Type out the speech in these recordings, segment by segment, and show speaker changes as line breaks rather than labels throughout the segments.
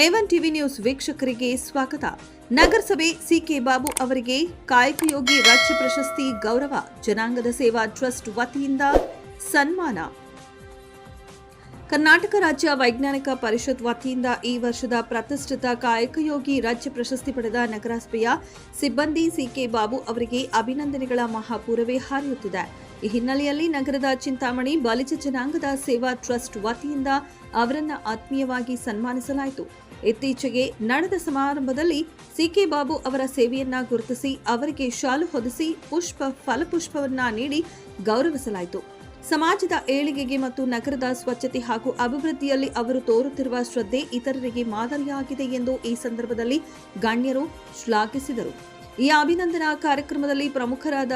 A1 TV news ವೀಕ್ಷಕರಿಗೆ ಸ್ವಾಗತ. ನಗರಸಭೆ ಸಿಕೆ ಬಾಬು ಅವರಿಗೆ ಕಾಯಕಯೋಗಿ ರಾಜ್ಯ ಪ್ರಶಸ್ತಿ ಗೌರವ. ಜನಾಂಗದ ಸೇವಾ ಟ್ರಸ್ಟ್ ವತಿಯಿಂದ ಸನ್ಮಾನ. ಕರ್ನಾಟಕ ರಾಜ್ಯ ವೈಜ್ಞಾನಿಕ ಪರಿಷತ್ ವತಿಯಿಂದ ಈ ವರ್ಷದ ಪ್ರತಿಷ್ಠಿತ ಕಾಯಕಯೋಗಿ ರಾಜ್ಯ ಪ್ರಶಸ್ತಿ ಪಡೆದ ನಗರಸಭೆಯ ಸಿಬ್ಬಂದಿ ಸಿಕೆ ಬಾಬು ಅವರಿಗೆ ಅಭಿನಂದನೆಗಳ ಮಹಾಪೂರವೇ ಹಾರಿಯುತ್ತಿದೆ. ಈ ಹಿನ್ನೆಲೆಯಲ್ಲಿ ನಗರದ ಚಿಂತಾಮಣಿ ಬಲಿಜ ಜನಾಂಗದ ಸೇವಾ ಟ್ರಸ್ಟ್ ವತಿಯಿಂದ ಅವರನ್ನು ಆತ್ಮೀಯವಾಗಿ ಸನ್ಮಾನಿಸಲಾಯಿತು. ಇತ್ತೀಚೆಗೆ ನಡೆದ ಸಮಾರಂಭದಲ್ಲಿ ಸಿಕೆ ಬಾಬು ಅವರ ಸೇವೆಯನ್ನ ಗುರುತಿಸಿ ಅವರಿಗೆ ಶಾಲು ಹೊದಿಸಿ ಫಲಪುಷ್ಪವನ್ನ ನೀಡಿ ಗೌರವಿಸಲಾಯಿತು. ಸಮಾಜದ ಏಳಿಗೆಗೆ ಮತ್ತು ನಗರದ ಸ್ವಚ್ಛತೆ ಹಾಗೂ ಅಭಿವೃದ್ಧಿಯಲ್ಲಿ ಅವರು ತೋರುತ್ತಿರುವ ಶ್ರದ್ಧೆ ಇತರರಿಗೆ ಮಾದರಿಯಾಗಿದೆ ಎಂದು ಈ ಸಂದರ್ಭದಲ್ಲಿ ಗಣ್ಯರು ಶ್ಲಾಘಿಸಿದರು. ಈ ಅಭಿನಂದನಾ ಕಾರ್ಯಕ್ರಮದಲ್ಲಿ ಪ್ರಮುಖರಾದ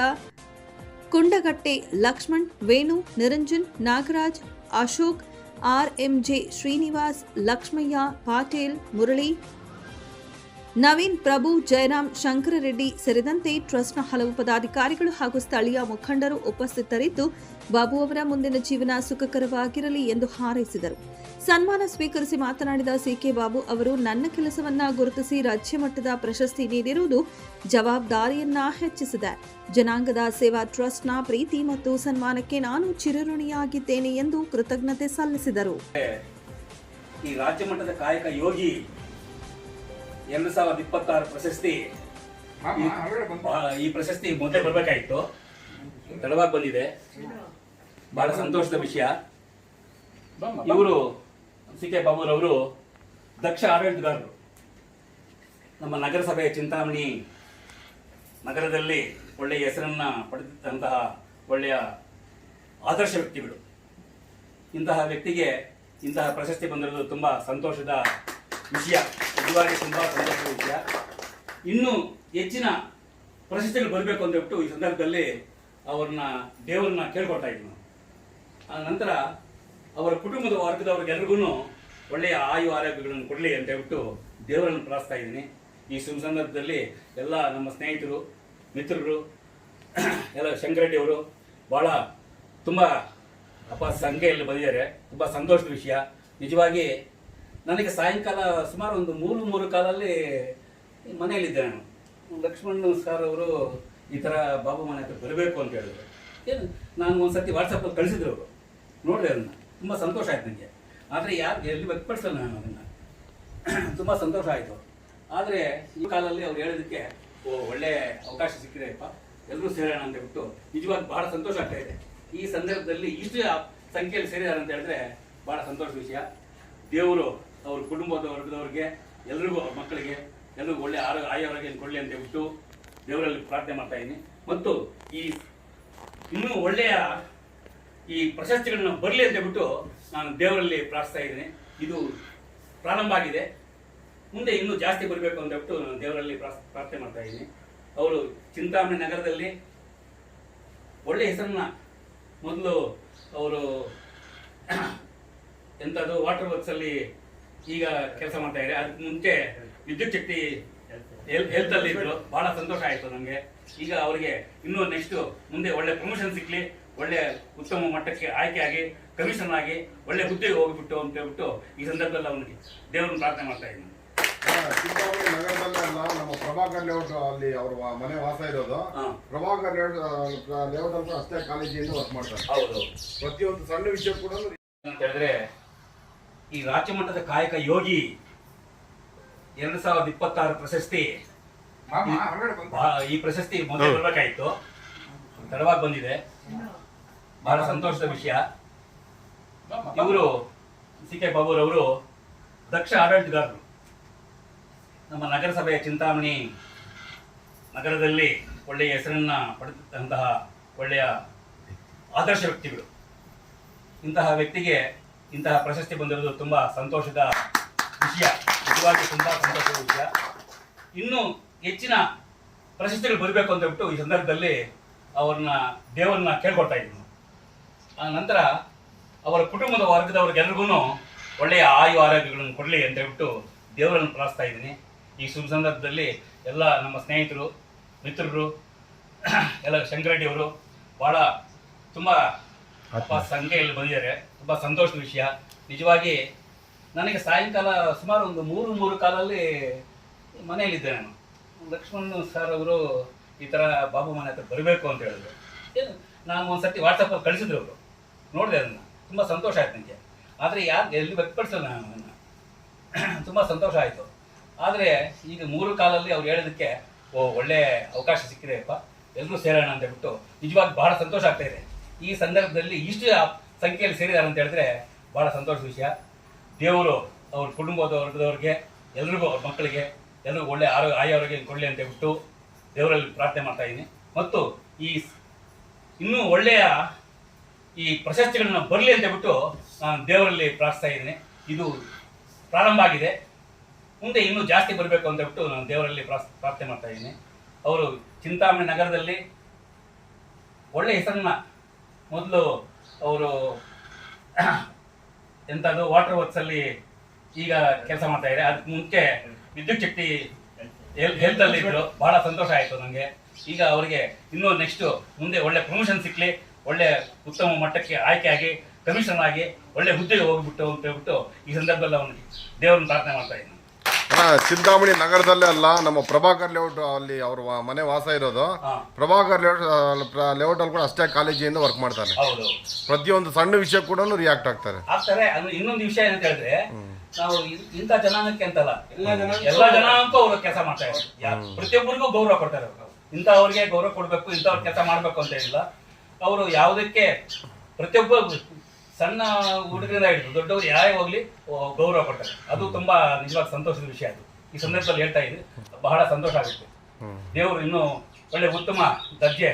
ಕುಂಡಗಟ್ಟೆ ಲಕ್ಷ್ಮಣ್, ವೇಣು, ನಿರಂಜನ್, ನಾಗರಾಜ್, ಅಶೋಕ್, ಆರ್ಎಂಜೆ ಶ್ರೀನಿವಾಸ್, ಲಕ್ಷ್ಮಯ್ಯ, ಪಾಟೀಲ್, ಮುರಳಿ, ನವೀನ್, ಪ್ರಭು, ಜಯರಾಮ್, ಶಂಕರರೆಡ್ಡಿ ಸೇರಿದಂತೆ ಟ್ರಸ್ಟ್ನ ಹಲವು ಪದಾಧಿಕಾರಿಗಳು ಹಾಗೂ ಸ್ಥಳೀಯ ಮುಖಂಡರು ಉಪಸ್ಥಿತರಿದ್ದು ಬಾಬು ಅವರ ಮುಂದಿನ ಜೀವನ ಸುಖಕರವಾಗಿರಲಿ ಎಂದು ಹಾರೈಸಿದರು. ಸನ್ಮಾನ ಸ್ವೀಕರಿಸಿ ಮಾತನಾಡಿದ ಸಿಕೆ ಬಾಬು ಅವರು, ನನ್ನ ಕೆಲಸವನ್ನ ಗುರುತಿಸಿ ರಾಜ್ಯ ಮಟ್ಟದ ಪ್ರಶಸ್ತಿ ನೀಡಿರುವುದು ಜವಾಬ್ದಾರಿಯನ್ನ ಹೆಚ್ಚಿಸಿದೆ. ಜನಾಂಗದ ಸೇವಾ ಟ್ರಸ್ಟ್ನ ಪ್ರೀತಿ ಮತ್ತು ಸನ್ಮಾನಕ್ಕೆ ನಾನು ಚಿರಋಣಿಯಾಗಿದ್ದೇನೆ ಎಂದು ಕೃತಜ್ಞತೆ ಸಲ್ಲಿಸಿದರು.
ಈ ರಾಜ್ಯ ಮಟ್ಟದ ಕಾಯಕ ಯೋಗಿ 2026 ಪ್ರಶಸ್ತಿ, ಈ ಪ್ರಶಸ್ತಿ ಮೊದಲೇ ಬರಬೇಕಾಯಿತು, ತಡವಾಗಿ ಬಂದಿದೆ. ಬಹಳ ಸಂತೋಷದ ವಿಷಯ. ಇವರು ಸಿಕೆ ಬಾಬುರವರು ದಕ್ಷ ಆಡಳಿತಗಾರರು. ನಮ್ಮ ನಗರಸಭೆಯ ಚಿಂತಾಮಣಿ ನಗರದಲ್ಲಿ ಒಳ್ಳೆಯ ಹೆಸರನ್ನ ಪಡೆದಂತಹ ಒಳ್ಳೆಯ ಆದರ್ಶ ವ್ಯಕ್ತಿಗಳು. ಇಂತಹ ವ್ಯಕ್ತಿಗೆ ಇಂತಹ ಪ್ರಶಸ್ತಿ ಬಂದಿರೋದು ತುಂಬಾ ಸಂತೋಷದ ವಿಷಯ. ನಿಜವಾಗಿ ತುಂಬಾ ಸಂತೋಷದ ವಿಷಯ. ಇನ್ನೂ ಹೆಚ್ಚಿನ ಪ್ರಶಸ್ತಿಗಳು ಬರಬೇಕು ಅಂತ ಹೇಳ್ಬಿಟ್ಟು ಈ ಸಂದರ್ಭದಲ್ಲಿ ದೇವರನ್ನ ಕೇಳ್ಕೊಳ್ತಾ ಇದ್ವಿ. ಆ ನಂತರ ಅವರ ಕುಟುಂಬದ ವರ್ಗದವ್ರಿಗೆಲ್ರಿಗೂ ಒಳ್ಳೆಯ ಆಯು ಆರೋಗ್ಯಗಳನ್ನು ಕೊಡಲಿ ಅಂತ ಹೇಳ್ಬಿಟ್ಟು ದೇವರನ್ನು ಪ್ರಾರ್ಥಿಸ್ತಾ ಇದ್ದೀನಿ. ಈ ಶುಭ ಸಂದರ್ಭದಲ್ಲಿ ಎಲ್ಲ ನಮ್ಮ ಸ್ನೇಹಿತರು, ಮಿತ್ರರು, ಎಲ್ಲ ಶಂಕರೆಡ್ಡಿ ಅವರು ಬಹಳ ತುಂಬ ಸಂಖ್ಯೆಯಲ್ಲಿ ಬಂದಿದ್ದಾರೆ. ತುಂಬ ಸಂತೋಷದ ವಿಷಯ. ನಿಜವಾಗಿ ನನಗೆ ಸಾಯಂಕಾಲ ಸುಮಾರು ಒಂದು 3 ಕಾಲಲ್ಲಿ ಮನೆಯಲ್ಲಿದ್ದೆ ನಾನು. ಲಕ್ಷ್ಮಣ್ ಸರ್ ಅವರು ಈ ಥರ ಬಾಬು ಮನೆ ಹತ್ರ ಬರಬೇಕು ಅಂತ ಹೇಳಿದ್ರು. ನಾನು ಒಂದು ಸರ್ತಿ ವಾಟ್ಸಪ್ಪಲ್ಲಿ ಕಳಿಸಿದ್ರು ಅವರು, ನೋಡಿದೆ ಅದನ್ನು. ತುಂಬ ಸಂತೋಷ ಆಯ್ತು ನನಗೆ. ಆದರೆ ಎಲ್ಲಿ ವ್ಯಕ್ತಪಡಿಸಲ್ಲ ನಾನು ಅದನ್ನು. ತುಂಬ ಸಂತೋಷ ಆಯಿತು. ಆದರೆ ಈ ಕಾಲಲ್ಲಿ ಅವ್ರು ಹೇಳಿದ್ದಕ್ಕೆ ಒಳ್ಳೆ ಅವಕಾಶ ಸಿಕ್ಕಿದೆಯಪ್ಪ, ಎಲ್ಲರೂ ಸೇರೋಣ ಅಂತ ಹೇಳ್ಬಿಟ್ಟು ನಿಜವಾಗಿ ಬಹಳ ಸಂತೋಷ ಆಗ್ತಾ ಇದೆ. ಈ ಸಂದರ್ಭದಲ್ಲಿ ಇಷ್ಟು ಸಂಖ್ಯೆಯಲ್ಲಿ ಸೇರಿದ್ದಾರೆ ಅಂತ ಹೇಳಿದ್ರೆ ಬಹಳ ಸಂತೋಷದ ವಿಷಯ. ದೇವರು ಅವ್ರ ಕುಟುಂಬದ ವರ್ಗದವ್ರಿಗೆ ಎಲ್ರಿಗೂ, ಅವ್ರ ಮಕ್ಕಳಿಗೆ ಎಲ್ರಿಗೂ ಒಳ್ಳೆ ಆರೋಗ್ಯ ಕೊಡಲಿ ಅಂತ ಹೇಳ್ಬಿಟ್ಟು ದೇವರಲ್ಲಿ ಪ್ರಾರ್ಥನೆ ಮಾಡ್ತಾ ಇದ್ದೀನಿ. ಮತ್ತು ಇನ್ನೂ ಒಳ್ಳೆಯ ಈ ಪ್ರಶಸ್ತಿಗಳನ್ನ ಬರಲಿ ಅಂತ ಹೇಳ್ಬಿಟ್ಟು ನಾನು ದೇವರಲ್ಲಿ ಪ್ರಾರ್ಥಿಸ್ತಾ ಇದ್ದೀನಿ. ಇದು ಪ್ರಾರಂಭ ಆಗಿದೆ, ಮುಂದೆ ಇನ್ನೂ ಜಾಸ್ತಿ ಬರಬೇಕು ಅಂತ ಹೇಳ್ಬಿಟ್ಟು ನಾನು ದೇವರಲ್ಲಿ ಪ್ರಾರ್ಥನೆ ಮಾಡ್ತಾ ಇದ್ದೀನಿ. ಅವರು ಚಿಂತಾಮಣಿ ನಗರದಲ್ಲಿ ಒಳ್ಳೆ ಹೆಸರನ್ನ, ಮೊದಲು ಅವರು ಎಂಥದ್ದು ವಾಟರ್ ವರ್ಕ್ಸ್ ಅಲ್ಲಿ ಈಗ ಕೆಲಸ ಮಾಡ್ತಾ ಇದ್ದಾರೆ. ಅದಕ್ಕೆ ಮುಂಚೆ ವಿದ್ಯುತ್ ಶಕ್ತಿ ಹೆಲ್ತ್ ಅಲ್ಲಿ ಇದ್ರು. ಬಹಳ ಸಂತೋಷ ಆಯಿತು ನನಗೆ. ಈಗ ಅವರಿಗೆ ಇನ್ನೂ ನೆಕ್ಸ್ಟ್ ಮುಂದೆ ಒಳ್ಳೆ ಪ್ರಮೋಷನ್ ಸಿಕ್ಲಿ, ಒಳ್ಳೆ ಉತ್ತಮ ಮಟ್ಟಕ್ಕೆ ಆಯ್ಕೆ ಆಗಿ ಕಮಿಷನ್ ಆಗಿ ಒಳ್ಳೆ ಹುದ್ದೆಗೆ ಹೋಗ್ಬಿಟ್ಟು ಅಂತ ಹೇಳ್ಬಿಟ್ಟು ಈ ಸಂದರ್ಭದಲ್ಲಿ ಅವನಿಗೆ ದೇವರನ್ನು ಪ್ರಾರ್ಥನೆ ಮಾಡ್ತಾ ಇದ್ದೀನಿ.
ಚಿಂತಾಮಣಿ ನಗರದಲ್ಲ, ನಮ್ಮ ಪ್ರಭಾಕರ್ ಲೇಔಟ್ ಅಲ್ಲಿ ಅವ್ರ ಮನೆ ವಾಸ ಇರೋದು. ಪ್ರಭಾಕರ್ ಲೇಔಟ್ ಅಂತ ಅಷ್ಟೇ ಕಾಲೇಜಿಂದ ವರ್ಕ್ ಮಾಡ್ತಾರೆ.
ಹೌದು,
ಪ್ರತಿಯೊಂದು ಸಣ್ಣ ವಿಷಯ ಕೂಡ
ಅಂತ ಹೇಳಿದ್ರೆ ಈ ರಾಜ್ಯ ಮಟ್ಟದ ಕಾಯಕ ಯೋಗಿ 2026 ಪ್ರಶಸ್ತಿ, ಈ ಪ್ರಶಸ್ತಿ ಮೊದಲೇ ಬರಬೇಕಾಯಿತು, ತಡವಾಗಿ ಬಂದಿದೆ. ಬಹಳ ಸಂತೋಷದ ವಿಷಯ. ಇವರು ಸಿಕೆ ಬಾಬುರವರು ದಕ್ಷ ಆಡಳಿತಗಾರರು. ನಮ್ಮ ನಗರಸಭೆಯ ಚಿಂತಾಮಣಿ ನಗರದಲ್ಲಿ ಒಳ್ಳೆಯ ಹೆಸರನ್ನ ಪಡೆದಂತಹ ಒಳ್ಳೆಯ ಆದರ್ಶ ವ್ಯಕ್ತಿಗಳು. ಇಂತಹ ವ್ಯಕ್ತಿಗೆ ಇಂತಹ ಪ್ರಶಸ್ತಿ ಬಂದಿರೋದು ತುಂಬ ಸಂತೋಷದ ವಿಷಯ. ನಿಜವಾಗಿ ತುಂಬ ಸಂತೋಷದ ವಿಷಯ. ಇನ್ನೂ ಹೆಚ್ಚಿನ ಪ್ರಶಸ್ತಿಗಳು ಬರಬೇಕು ಅಂತ ಹೇಳ್ಬಿಟ್ಟು ಈ ಸಂದರ್ಭದಲ್ಲಿ ದೇವರನ್ನ ಕೇಳ್ಕೊಳ್ತಾ ಇದ್ದೀನಿ. ಆ ನಂತರ ಅವರ ಕುಟುಂಬದ ವರ್ಗದವ್ರಿಗೆಲ್ರಿಗೂ ಒಳ್ಳೆಯ ಆಯು ಆರೋಗ್ಯಗಳನ್ನು ಕೊಡಲಿ ಅಂತ ಹೇಳ್ಬಿಟ್ಟು ದೇವರನ್ನು ಪ್ರಾರ್ಥಿಸ್ತಾ ಇದ್ದೀನಿ. ಈ ಶುಭ ಸಂದರ್ಭದಲ್ಲಿ ಎಲ್ಲ ನಮ್ಮ ಸ್ನೇಹಿತರು, ಮಿತ್ರರು, ಎಲ್ಲ ಶಂಕರೆಡ್ಡಿ ಅವರು ಬಹಳ ತುಂಬ ಸಂಖ್ಯೆಯಲ್ಲಿ ಬಂದಿದ್ದಾರೆ. ತುಂಬ ಸಂತೋಷದ ವಿಷಯ. ನಿಜವಾಗಿ ನನಗೆ ಸಾಯಂಕಾಲ ಸುಮಾರು ಒಂದು 3 ಕಾಲಲ್ಲಿ ಮನೆಯಲ್ಲಿದ್ದೆ ನಾನು. ಲಕ್ಷ್ಮಣ್ ಸರ್ ಅವರು ಈ ಥರ ಬಾಬು ಮನೆ ಹತ್ರ ಬರಬೇಕು ಅಂತ ಹೇಳಿದ್ರು. ನಾನು ಒಂದು ಸರ್ತಿ ವಾಟ್ಸಪ್ಪಲ್ಲಿ ಕಳಿಸಿದ್ರು ಅವರು, ನೋಡಿದೆ ಅದನ್ನು, ತುಂಬ ಸಂತೋಷ ಆಯ್ತು ನನಗೆ. ಆದರೆ ಎಲ್ಲಿ ವ್ಯಕ್ತಪಡಿಸಲ್ಲ ನಾನು, ತುಂಬ ಸಂತೋಷ ಆಯಿತು. ಆದರೆ ಈಗ 3 ಕಾಲಲ್ಲಿ ಅವ್ರು ಹೇಳಿದ್ದಕ್ಕೆ ಒಳ್ಳೆ ಅವಕಾಶ ಸಿಕ್ಕಿದೆಯಪ್ಪ, ಎಲ್ಲರೂ ಸೇರೋಣ ಅಂತ ಹೇಳ್ಬಿಟ್ಟು ನಿಜವಾಗಿ ಬಹಳ ಸಂತೋಷ ಆಗ್ತಾ ಇದೆ. ಈ ಸಂದರ್ಭದಲ್ಲಿ ಇಷ್ಟು ಸಂಖ್ಯೆಯಲ್ಲಿ ಸೇರಿದ್ದಾರೆ ಅಂತ ಹೇಳಿದ್ರೆ ಭಾಳ ಸಂತೋಷದ ವಿಷಯ. ದೇವರು ಅವ್ರ ಕುಟುಂಬದ ವರ್ಗದವ್ರಿಗೆ ಎಲ್ರಿಗೂ, ಅವ್ರ ಮಕ್ಕಳಿಗೆ ಎಲ್ರಿಗೂ ಒಳ್ಳೆ ಆರೋಗ್ಯ ಕೊಡಲಿ ಅಂತ ಹೇಳ್ಬಿಟ್ಟು ದೇವರಲ್ಲಿ ಪ್ರಾರ್ಥನೆ ಮಾಡ್ತಾ ಇದ್ದೀನಿ. ಮತ್ತು ಇನ್ನೂ ಒಳ್ಳೆಯ ಈ ಪ್ರಶಸ್ತಿಗಳನ್ನ ಬರಲಿ ಅಂತ ಹೇಳ್ಬಿಟ್ಟು ನಾನು ದೇವರಲ್ಲಿ ಪ್ರಾರ್ಥಿಸ್ತಾ ಇದ್ದೀನಿ. ಇದು ಪ್ರಾರಂಭ ಆಗಿದೆ, ಮುಂದೆ ಇನ್ನೂ ಜಾಸ್ತಿ ಬರಬೇಕು ಅಂತ ಹೇಳ್ಬಿಟ್ಟು ನಾನು ದೇವರಲ್ಲಿ ಪ್ರಾರ್ಥನೆ ಮಾಡ್ತಾ ಇದ್ದೀನಿ. ಅವರು ಚಿಂತಾಮಣಿ ನಗರದಲ್ಲಿ ಒಳ್ಳೆ ಹೆಸರನ್ನ, ಮೊದಲು ಅವರು ಎಂಥದ್ದು ವಾಟರ್ ವರ್ಕ್ಸಲ್ಲಿ ಈಗ ಕೆಲಸ ಮಾಡ್ತಾ ಇದ್ದಾರೆ. ಅದಕ್ಕೆ ಮುಂಚೆ ವಿದ್ಯುತ್ ಶಕ್ತಿ ಹೆಲ್ತಲ್ಲಿ ಇದ್ರು. ಬಹಳ ಸಂತೋಷ ಆಯಿತು ನನಗೆ. ಈಗ ಅವರಿಗೆ ಇನ್ನೂ ನೆಕ್ಸ್ಟ್ ಮುಂದೆ ಒಳ್ಳೆ ಪ್ರಮೋಷನ್ ಸಿಕ್ಕಲಿ, ಒಳ್ಳೆ ಉತ್ತಮ ಮಟ್ಟಕ್ಕೆ ಆಯ್ಕೆ ಆಗಿ ಕಮಿಷನರ್ ಆಗಿ ಒಳ್ಳೆ ಹುದ್ದೆಗೆ ಹೋಗ್ಬಿಟ್ಟು ಅಂತ ಹೇಳ್ಬಿಟ್ಟು ಈ ಸಂದರ್ಭದಲ್ಲಿ ಅವನಿಗೆ ದೇವರನ್ನು ಪ್ರಾರ್ಥನೆ ಮಾಡ್ತಾ ಇದ್ದೀನಿ.
ಚಿಂತಾಮಣಿ ನಗರದಲ್ಲೇ ಅಲ್ಲ, ನಮ್ಮ ಪ್ರಭಾಕರ್ ಲೇಔಟ್ ಅಲ್ಲಿ ಅವ್ರ ಮನೆ ವಾಸ ಇರೋದು. ಪ್ರಭಾಕರ್ ಲೇಔಟ್ ಅಲ್ಲಿ ಕೂಡ ಅಷ್ಟೇ ಕಾಲೇಜಿಂದ ವರ್ಕ್ ಮಾಡ್ತಾರೆ.
ಹೌದು,
ಪ್ರತಿಯೊಂದು ಸಣ್ಣ ವಿಷಯ ಕೂಡ ರಿಯಾಕ್ಟ್ ಆಗ್ತಾರೆ.
ಇನ್ನೊಂದು ವಿಷಯ ಏನಂತ ಹೇಳಿದ್ರೆ, ನಾವು ಇಂಥ ಜನಾಂಗಕ್ಕೆ ಅಂತಲ್ಲ, ಎಲ್ಲ ಜನಾಂಗಕ್ಕೂ ಅವರು ಕೆಲಸ ಮಾಡ್ತಾ ಇದ್ದಾರೆ. ಪ್ರತಿಯೊಬ್ಬರಿಗೂ ಗೌರವ ಕೊಡ್ತಾರೆ. ಇಂಥವ್ರಿಗೆ ಗೌರವ ಕೊಡ್ಬೇಕು, ಇಂಥವ್ರ ಕೆಲಸ ಮಾಡ್ಬೇಕು ಅಂತ ಹೇಳಿಲ್ಲ. ಅವರು ಯಾವುದಕ್ಕೆ ಪ್ರತಿಯೊಬ್ಬ ಸಣ್ಣ ಹುಡುಗರಿಂದ ಹಿಡಿದು ದೊಡ್ಡವರು ಯಾರೇ ಹೋಗ್ಲಿ ಗೌರವ ಕೊಡ್ತಾರೆ. ಅದು ತುಂಬಾ ನಿಜವಾದ ಸಂತೋಷದ ವಿಷಯ. ಅದು ಈ ಸಂದರ್ಭದಲ್ಲಿ ಹೇಳ್ತಾ ಇದ್ದೀನಿ, ಬಹಳ ಸಂತೋಷ ಆಗುತ್ತೆ. ದೇವರು ಇನ್ನೂ ಒಳ್ಳೆ ಉತ್ತಮ ದರ್ಜೆ